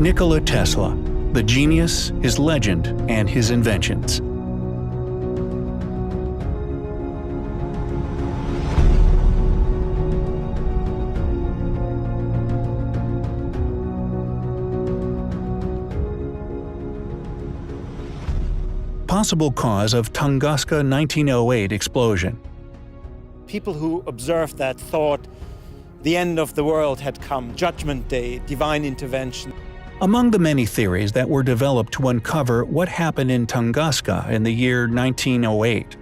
Nikola Tesla, the genius, his legend, and his inventions. Possible cause of Tunguska 1908 explosion. People who observed that thought the end of the world had come, Judgment Day, divine intervention. Among the many theories that were developed to uncover what happened in Tungaska in the year 1908,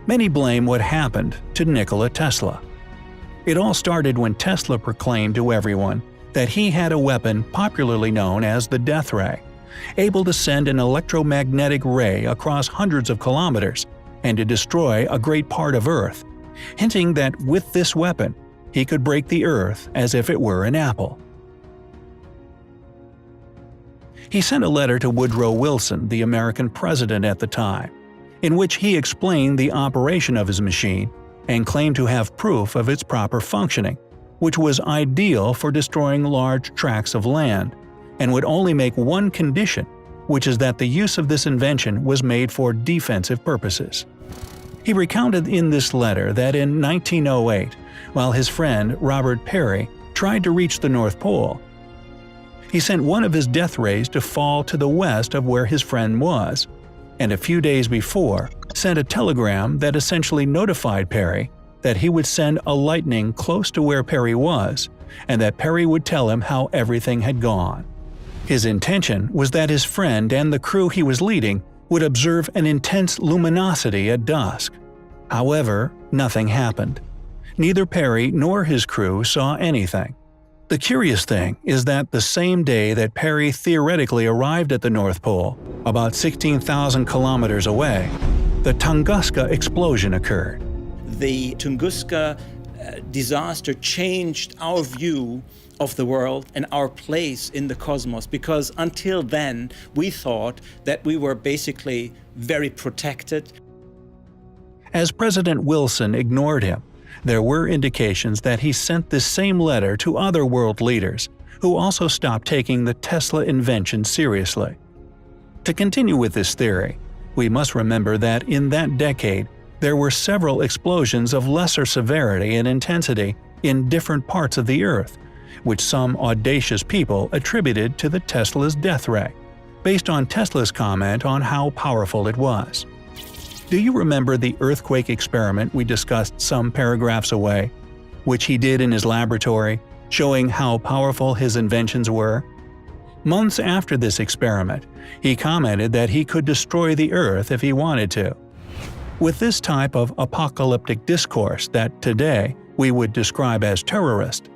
many blame what happened to Nikola Tesla. It all started when Tesla proclaimed to everyone that he had a weapon popularly known as the death ray, able to send an electromagnetic ray across hundreds of kilometers and to destroy a great part of Earth, hinting that with this weapon, he could break the Earth as if it were an apple. He sent a letter to Woodrow Wilson, the American president at the time, in which he explained the operation of his machine and claimed to have proof of its proper functioning, which was ideal for destroying large tracts of land, and would only make one condition, which is that the use of this invention was made for defensive purposes. He recounted in this letter that in 1908, while his friend Robert Peary tried to reach the North Pole, he sent one of his death rays to fall to the west of where his friend was, and a few days before sent a telegram that essentially notified Peary that he would send a lightning close to where Peary was, and that Peary would tell him how everything had gone. His intention was that his friend and the crew he was leading would observe an intense luminosity at dusk. However, nothing happened. Neither Peary nor his crew saw anything. The curious thing is that the same day that Peary theoretically arrived at the North Pole, about 16,000 kilometers away, the Tunguska Explosion occurred. The Tunguska disaster changed our view of the world and our place in the cosmos, because until then we thought that we were basically very protected. As President Wilson ignored him, there were indications that he sent this same letter to other world leaders, who also stopped taking the Tesla invention seriously. To continue with this theory, we must remember that in that decade, there were several explosions of lesser severity and intensity in different parts of the Earth, which some audacious people attributed to the Tesla's death ray, based on Tesla's comment on how powerful it was. Do you remember the earthquake experiment we discussed some paragraphs away, which he did in his laboratory, showing how powerful his inventions were? Months after this experiment, he commented that he could destroy the Earth if he wanted to. With this type of apocalyptic discourse that today we would describe as terrorist,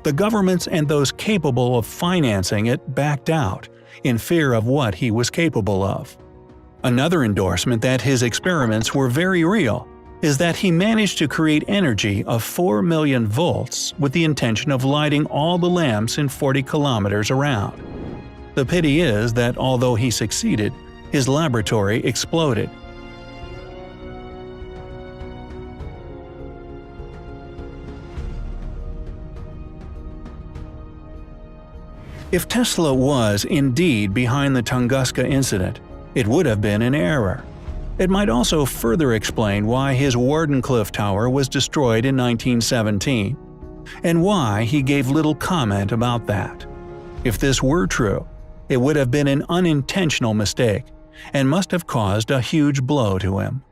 the governments and those capable of financing it backed out, in fear of what he was capable of. Another endorsement that his experiments were very real is that he managed to create energy of 4 million volts with the intention of lighting all the lamps in 40 kilometers around. The pity is that although he succeeded, his laboratory exploded. If Tesla was indeed behind the Tunguska incident, it would have been an error. It might also further explain why his Wardenclyffe Tower was destroyed in 1917, and why he gave little comment about that. If this were true, it would have been an unintentional mistake, and must have caused a huge blow to him.